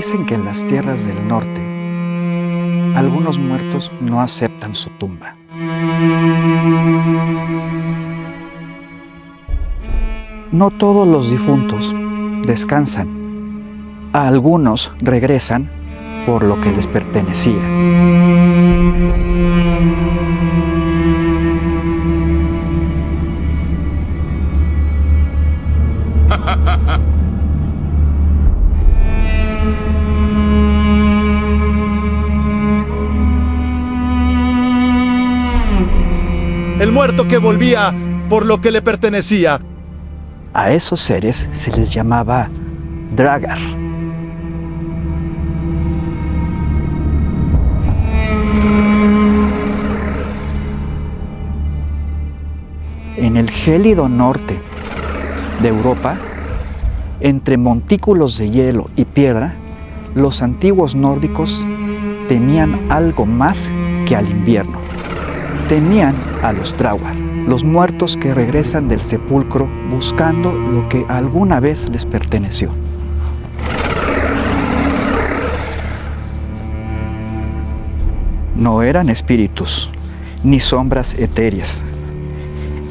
Dicen que en las tierras del norte, algunos muertos no aceptan su tumba. No todos los difuntos descansan. A algunos regresan por lo que les pertenecía. El muerto que volvía por lo que le pertenecía. A esos seres se les llamaba Draugr. En el gélido norte de Europa, entre montículos de hielo y piedra, los antiguos nórdicos temían algo más que al invierno. Temían a los Draugr, los muertos que regresan del sepulcro buscando lo que alguna vez les perteneció. No eran espíritus, ni sombras etéreas.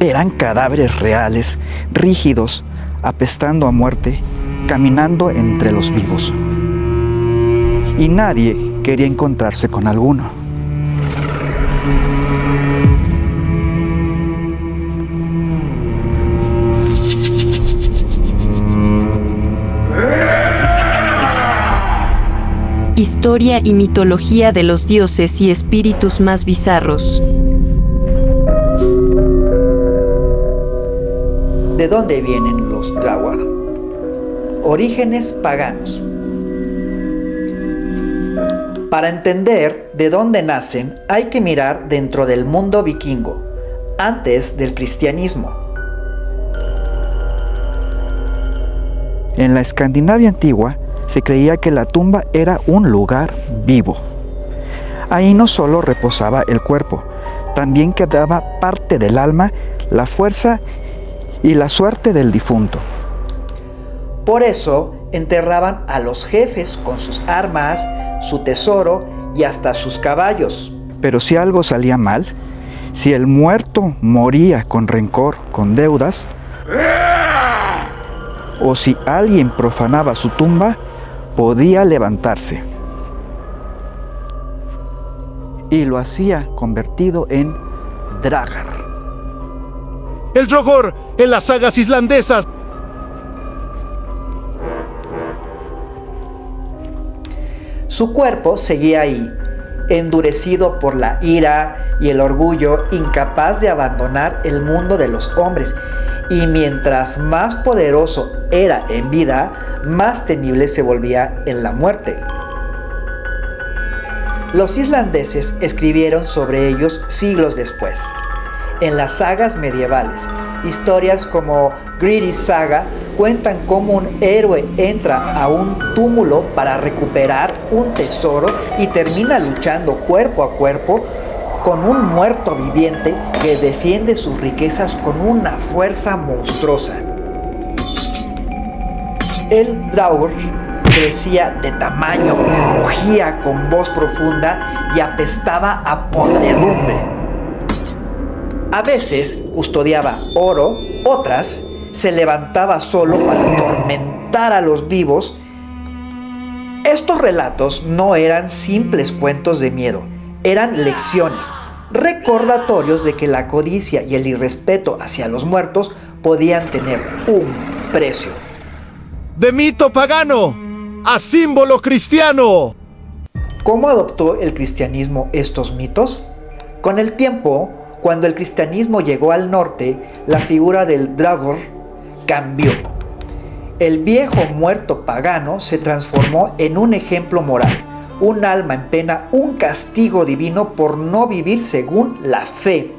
Eran cadáveres reales, rígidos, apestando a muerte, caminando entre los vivos. Y nadie quería encontrarse con alguno. Historia y mitología de los dioses y espíritus más bizarros. ¿De dónde vienen los Draugr? Orígenes paganos. Para entender de dónde nacen, hay que mirar dentro del mundo vikingo, antes del cristianismo. En la Escandinavia antigua, se creía que la tumba era un lugar vivo. Ahí no solo reposaba el cuerpo, también quedaba parte del alma, la fuerza y la suerte del difunto. Por eso enterraban a los jefes con sus armas, su tesoro y hasta sus caballos. Pero si algo salía mal, si el muerto moría con rencor, con deudas, o si alguien profanaba su tumba, podía levantarse. Y lo hacía convertido en Draugr. El Draugr en las sagas islandesas. Su cuerpo seguía ahí, endurecido por la ira y el orgullo, incapaz de abandonar el mundo de los hombres. Y mientras más poderoso era en vida, más temible se volvía en la muerte. Los islandeses escribieron sobre ellos siglos después. En las sagas medievales, historias como Grídi's Saga cuentan cómo un héroe entra a un túmulo para recuperar un tesoro y termina luchando cuerpo a cuerpo con un muerto viviente que defiende sus riquezas con una fuerza monstruosa. El Draugr crecía de tamaño, rugía con voz profunda y apestaba a podredumbre. A veces custodiaba oro, otras se levantaba solo para atormentar a los vivos. Estos relatos no eran simples cuentos de miedo, eran lecciones, recordatorios de que la codicia y el irrespeto hacia los muertos podían tener un precio. De mito pagano a símbolo cristiano. ¿Cómo adoptó el cristianismo estos mitos? Con el tiempo, cuando el cristianismo llegó al norte, la figura del Draugr cambió. El viejo muerto pagano se transformó en un ejemplo moral, un alma en pena, un castigo divino por no vivir según la fe.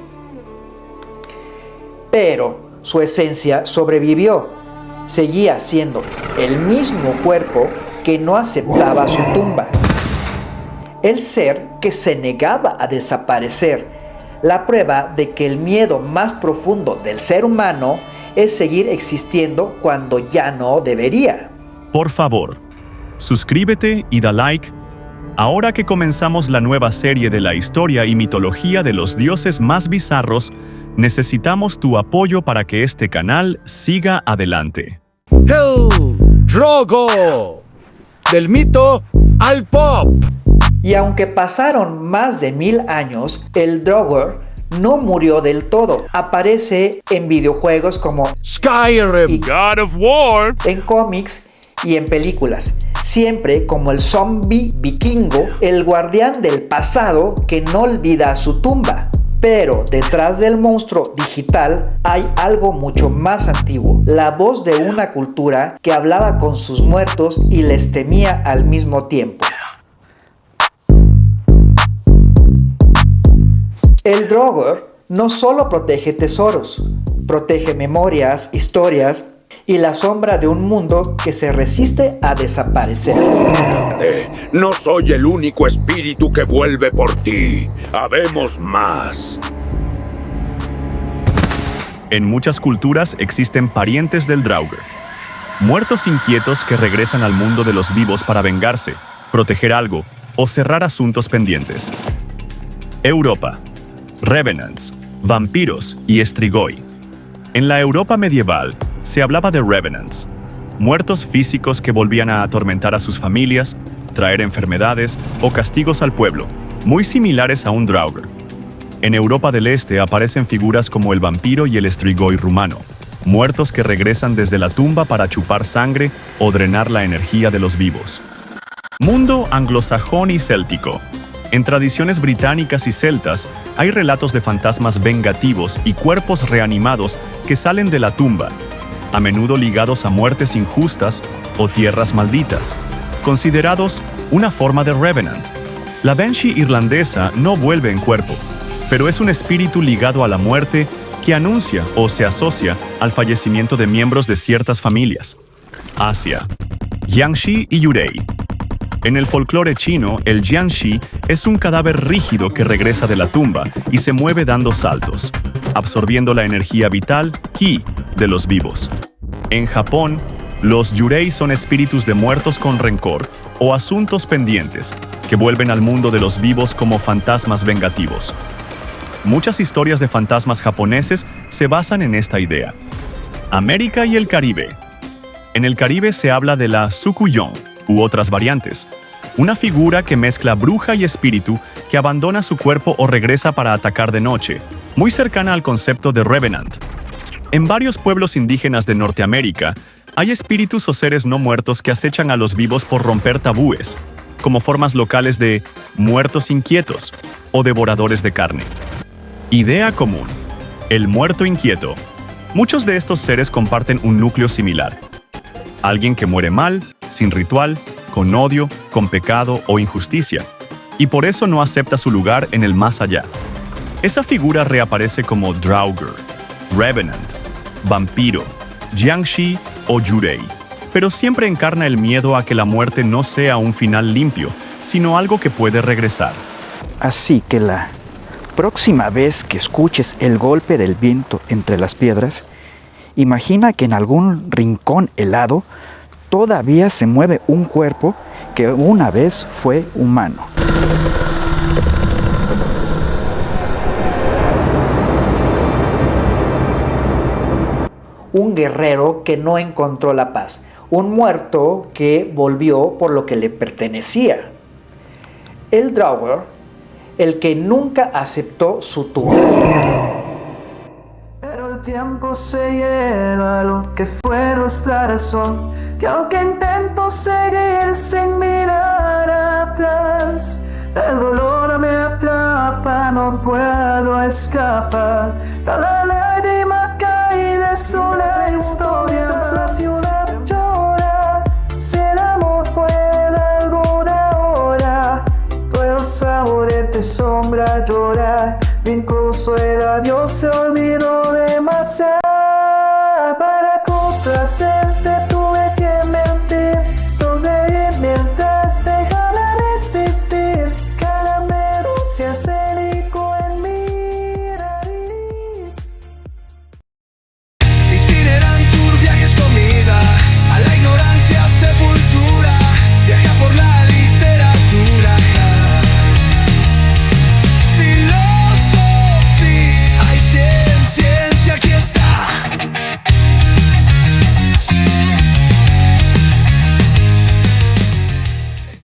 Pero su esencia sobrevivió. Seguía siendo el mismo cuerpo que no aceptaba su tumba. El ser que se negaba a desaparecer. La prueba de que el miedo más profundo del ser humano es seguir existiendo cuando ya no debería. Por favor, suscríbete y da like. Ahora que comenzamos la nueva serie de la historia y mitología de los dioses más bizarros, necesitamos tu apoyo para que este canal siga adelante. ¡El Drogo! Del mito al pop. Y aunque pasaron más de 1000 años, el Draugr no murió del todo. Aparece en videojuegos como Skyrim, God of War, en cómics y en películas, siempre como el zombie vikingo, el guardián del pasado que no olvida su tumba. Pero detrás del monstruo digital hay algo mucho más antiguo, la voz de una cultura que hablaba con sus muertos y les temía al mismo tiempo. El Draugr no solo protege tesoros, protege memorias, historias y la sombra de un mundo que se resiste a desaparecer. No soy el único espíritu que vuelve por ti. Habemos más. En muchas culturas existen parientes del Draugr, muertos inquietos que regresan al mundo de los vivos para vengarse, proteger algo o cerrar asuntos pendientes. Europa. Revenants, vampiros y Strigoi. En la Europa medieval se hablaba de Revenants, muertos físicos que volvían a atormentar a sus familias, traer enfermedades o castigos al pueblo, muy similares a un Draugr. En Europa del Este aparecen figuras como el vampiro y el Strigoi rumano, muertos que regresan desde la tumba para chupar sangre o drenar la energía de los vivos. Mundo anglosajón y céltico. En tradiciones británicas y celtas hay relatos de fantasmas vengativos y cuerpos reanimados que salen de la tumba, a menudo ligados a muertes injustas o tierras malditas, considerados una forma de Revenant. La Banshee irlandesa no vuelve en cuerpo, pero es un espíritu ligado a la muerte que anuncia o se asocia al fallecimiento de miembros de ciertas familias. Asia. Jiangshi y Yurei. En el folclore chino, el Jiangshi es un cadáver rígido que regresa de la tumba y se mueve dando saltos, absorbiendo la energía vital, Qi, de los vivos. En Japón, los Yurei son espíritus de muertos con rencor o asuntos pendientes que vuelven al mundo de los vivos como fantasmas vengativos. Muchas historias de fantasmas japoneses se basan en esta idea. América y el Caribe. En el Caribe se habla de la Tsukuyoon, u otras variantes, una figura que mezcla bruja y espíritu que abandona su cuerpo o regresa para atacar de noche, muy cercana al concepto de Revenant. En varios pueblos indígenas de Norteamérica, hay espíritus o seres no muertos que acechan a los vivos por romper tabúes, como formas locales de muertos inquietos o devoradores de carne. Idea común: el muerto inquieto. Muchos de estos seres comparten un núcleo similar. Alguien que muere mal, sin ritual, con odio, con pecado o injusticia, y por eso no acepta su lugar en el más allá. Esa figura reaparece como Draugr, Revenant, vampiro, Jiangshi o Yurei, pero siempre encarna el miedo a que la muerte no sea un final limpio, sino algo que puede regresar. Así que la próxima vez que escuches el golpe del viento entre las piedras, imagina que en algún rincón helado todavía se mueve un cuerpo que una vez fue humano. Un guerrero que no encontró la paz, un muerto que volvió por lo que le pertenecía. El Draugr, el que nunca aceptó su tumba. Pero el tiempo se lleva lo que fue nuestra razón, que aunque intento seguir sin mirar atrás, el dolor me atrapa, no puedo escapar. La lágrima cae de sola historia, la ciudad llora, si el amor fue de alguna hora, puedo saborear tu sombra llorar, incluso el adiós se olvidó de marchar para complacerte.